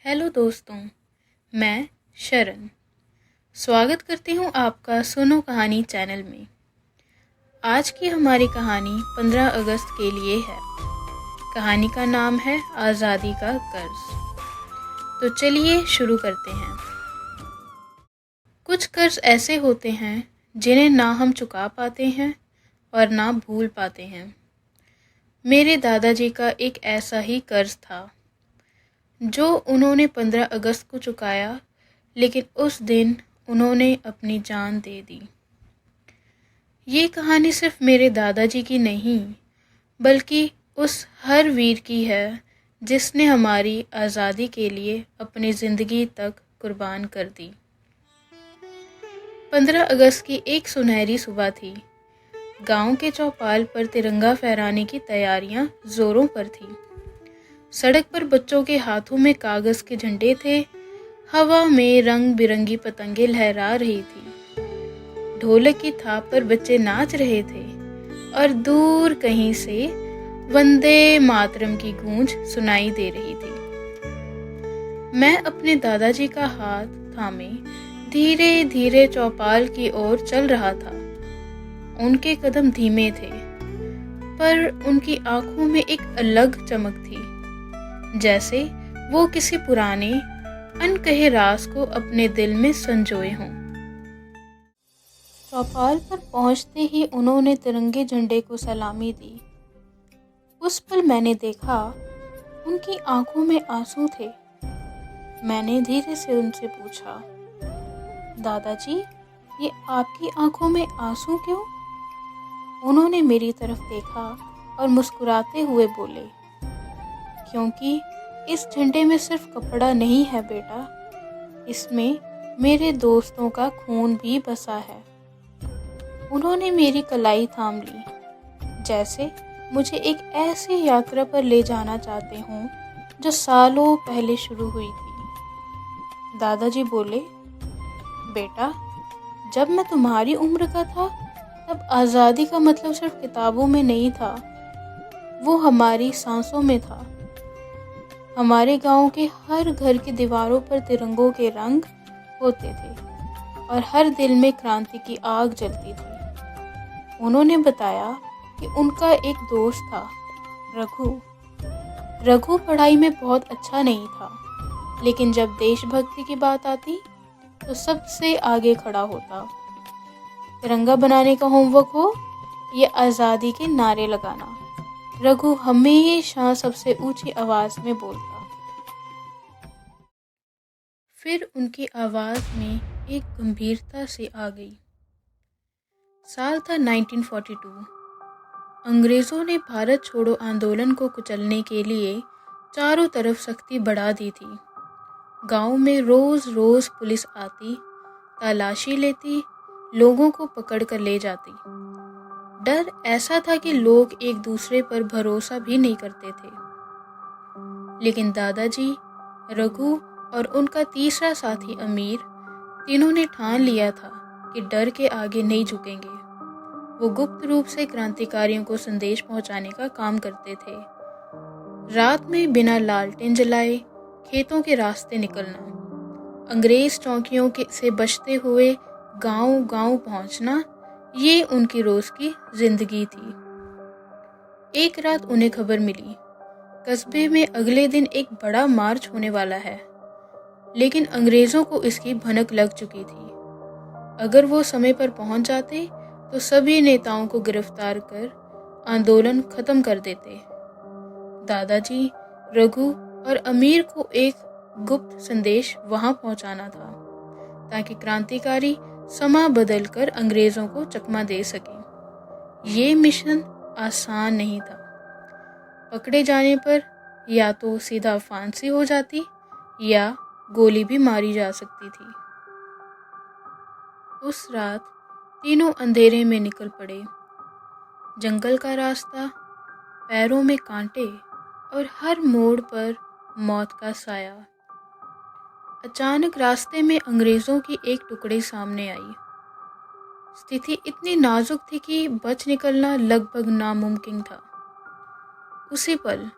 Hello दोस्तों, मैं शरण स्वागत करती हूँ आपका सुनो कहानी चैनल में। आज की हमारी कहानी 15 अगस्त के लिए है। कहानी का नाम है आज़ादी का कर्ज। तो चलिए शुरू करते हैं। कुछ कर्ज ऐसे होते हैं जिन्हें ना हम चुका पाते हैं और ना भूल पाते हैं। मेरे दादाजी का एक ऐसा ही कर्ज था जो उन्होंने 15 अगस्त को चुकाया, लेकिन उस दिन उन्होंने अपनी जान दे दी। ये कहानी सिर्फ मेरे दादाजी की नहीं, बल्कि उस हर वीर की है जिसने हमारी आज़ादी के लिए अपनी ज़िंदगी तक कुर्बान कर दी। 15 अगस्त की एक सुनहरी सुबह थी। गांव के चौपाल पर तिरंगा फहराने की तैयारियां जोरों पर थी। सड़क पर बच्चों के हाथों में कागज के झंडे थे। हवा में रंग बिरंगी पतंगे लहरा रही थी। ढोलक की थाप पर बच्चे नाच रहे थे और दूर कहीं से वंदे मातरम की गूंज सुनाई दे रही थी। मैं अपने दादाजी का हाथ थामे धीरे धीरे चौपाल की ओर चल रहा था। उनके कदम धीमे थे, पर उनकी आंखों में एक अलग चमक थी, जैसे वो किसी पुराने अनकहे राज को अपने दिल में संजोए हों। चौपाल पर पहुंचते ही उन्होंने तिरंगे झंडे को सलामी दी। उस पल मैंने देखा, उनकी आंखों में आंसू थे। मैंने धीरे से उनसे पूछा, दादाजी, ये आपकी आंखों में आंसू क्यों? उन्होंने मेरी तरफ देखा और मुस्कुराते हुए बोले, क्योंकि इस झंडे में सिर्फ कपड़ा नहीं है बेटा, इसमें मेरे दोस्तों का खून भी बसा है। उन्होंने मेरी कलाई थाम ली, जैसे मुझे एक ऐसी यात्रा पर ले जाना चाहते हों जो सालों पहले शुरू हुई थी। दादाजी बोले, बेटा, जब मैं तुम्हारी उम्र का था तब आज़ादी का मतलब सिर्फ किताबों में नहीं था, वो हमारी सांसों में था। हमारे गांव के हर घर की दीवारों पर तिरंगों के रंग होते थे और हर दिल में क्रांति की आग जलती थी। उन्होंने बताया कि उनका एक दोस्त था, रघु पढ़ाई में बहुत अच्छा नहीं था, लेकिन जब देशभक्ति की बात आती तो सबसे आगे खड़ा होता। तिरंगा बनाने का होमवर्क हो या आज़ादी के नारे लगाना, रघु हमेशा सबसे ऊंची आवाज में बोलता। फिर उनकी आवाज में एक गंभीरता सी आ गई। साल था 1942। अंग्रेजों ने भारत छोड़ो आंदोलन को कुचलने के लिए चारों तरफ सख्ती बढ़ा दी थी। गांव में रोज रोज पुलिस आती, तलाशी लेती, लोगों को पकड़ कर ले जाती। डर ऐसा था कि लोग एक दूसरे पर भरोसा भी नहीं करते थे। लेकिन दादाजी, रघु और उनका तीसरा साथी अमीर, तीनों ने ठान लिया था कि डर के आगे नहीं झुकेंगे। वो गुप्त रूप से क्रांतिकारियों को संदेश पहुंचाने का काम करते थे। रात में बिना लालटेन जलाए खेतों के रास्ते निकलना, अंग्रेज चौकियों से बचते हुए गांव गांव पहुंचना, ये उनकी रोज की जिंदगी थी। एक रात उन्हें खबर मिली, कस्बे में अगले दिन एक बड़ा मार्च होने वाला है, लेकिन अंग्रेजों को इसकी भनक लग चुकी थी। अगर वो समय पर पहुंच जाते तो सभी नेताओं को गिरफ्तार कर आंदोलन खत्म कर देते। दादाजी, रघु और अमीर को एक गुप्त संदेश वहां पहुंचाना था, ताकि क्रांतिकारी समा बदलकर अंग्रेजों को चकमा दे सके। ये मिशन आसान नहीं था। पकड़े जाने पर या तो सीधा फांसी हो जाती या गोली भी मारी जा सकती थी। उस रात तीनों अंधेरे में निकल पड़े। जंगल का रास्ता, पैरों में कांटे और हर मोड़ पर मौत का साया। अचानक रास्ते में अंग्रेजों की एक टुकड़ी सामने आई। स्थिति इतनी नाजुक थी कि बच निकलना लगभग नामुमकिन था। उसी पल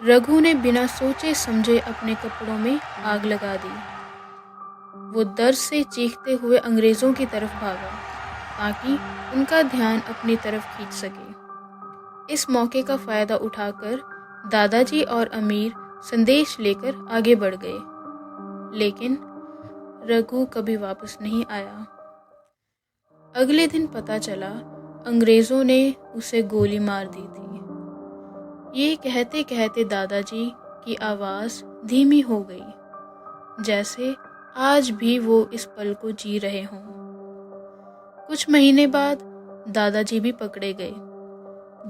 रघु ने बिना सोचे समझे अपने कपड़ों में आग लगा दी। वो दर्द से चीखते हुए अंग्रेज़ों की तरफ भागा ताकि उनका ध्यान अपनी तरफ खींच सके। इस मौके का फ़ायदा उठाकर दादाजी और अमीर संदेश लेकर आगे बढ़ गए, लेकिन रघु कभी वापस नहीं आया। अगले दिन पता चला अंग्रेज़ों ने उसे गोली मार दी थी। ये कहते कहते दादाजी की आवाज़ धीमी हो गई, जैसे आज भी वो इस पल को जी रहे हों। कुछ महीने बाद दादाजी भी पकड़े गए।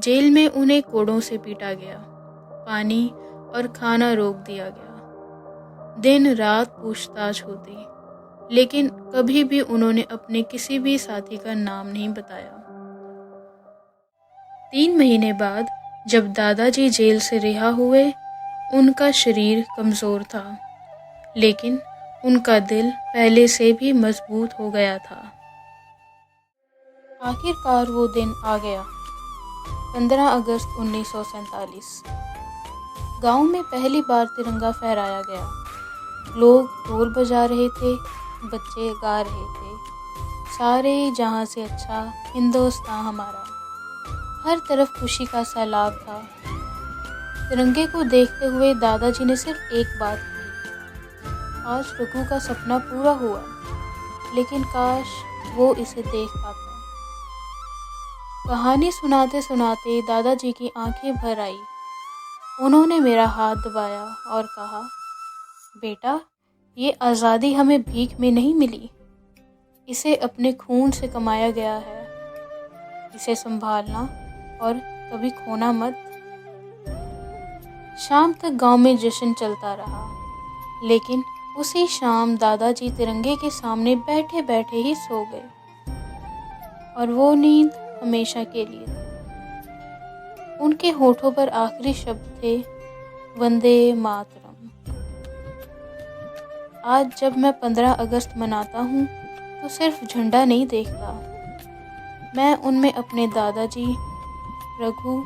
जेल में उन्हें कोड़ों से पीटा गया, पानी और खाना रोक दिया गया। दिन रात पूछताछ होती, लेकिन कभी भी उन्होंने अपने किसी भी साथी का नाम नहीं बताया। 3 महीने बाद जब दादाजी जेल से रिहा हुए, उनका शरीर कमज़ोर था, लेकिन उनका दिल पहले से भी मजबूत हो गया था। आखिरकार वो दिन आ गया, 15 अगस्त 1947। गांव में पहली बार तिरंगा फहराया गया। लोग ढोल बजा रहे थे, बच्चे गा रहे थे, सारे जहां से अच्छा हिंदुस्तान हमारा। हर तरफ खुशी का सैलाब था। तिरंगे को देखते हुए दादाजी ने सिर्फ एक बात कही, आज रघु का सपना पूरा हुआ, लेकिन काश वो इसे देख पाता। कहानी सुनाते सुनाते दादाजी की आंखें भर आई। उन्होंने मेरा हाथ दबाया और कहा, बेटा, ये आज़ादी हमें भीख में नहीं मिली, इसे अपने खून से कमाया गया है। इसे संभालना और कभी खोना मत। शाम तक गांव में जश्न चलता रहा, लेकिन उसी शाम दादाजी तिरंगे के सामने बैठे बैठे ही सो गए, और वो नींद हमेशा के लिए थी। उनके होठों पर आखिरी शब्द थे, वंदे मातरम। आज जब मैं 15 अगस्त मनाता हूँ तो सिर्फ झंडा नहीं देखता, मैं उनमें अपने दादाजी, रघु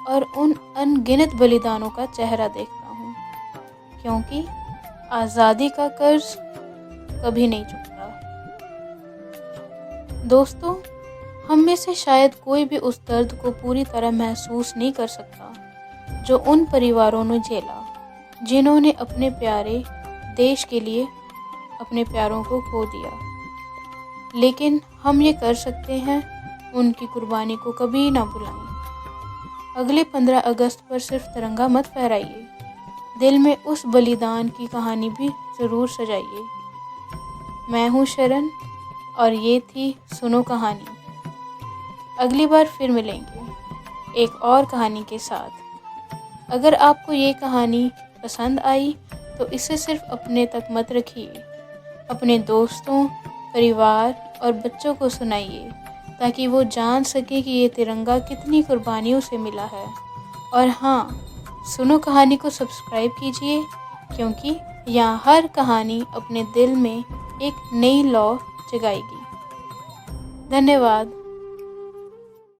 और उन अनगिनत बलिदानों का चेहरा देखता हूँ, क्योंकि आज़ादी का कर्ज कभी नहीं चुकता। दोस्तों, हम में से शायद कोई भी उस दर्द को पूरी तरह महसूस नहीं कर सकता जो उन परिवारों ने झेला, जिन्होंने अपने प्यारे देश के लिए अपने प्यारों को खो दिया। लेकिन हम ये कर सकते हैं, उनकी कुर्बानी को कभी ना भुलाएं। अगले 15 अगस्त पर सिर्फ तिरंगा मत फहराइए, दिल में उस बलिदान की कहानी भी ज़रूर सजाइए। मैं हूँ शरण और ये थी सुनो कहानी। अगली बार फिर मिलेंगे एक और कहानी के साथ। अगर आपको ये कहानी पसंद आई तो इसे सिर्फ अपने तक मत रखिए, अपने दोस्तों, परिवार और बच्चों को सुनाइए, ताकि वो जान सके कि ये तिरंगा कितनी कुर्बानियों से मिला है। और हाँ, सुनो कहानी को सब्सक्राइब कीजिए, क्योंकि यहाँ हर कहानी अपने दिल में एक नई लौ जगाएगी। धन्यवाद।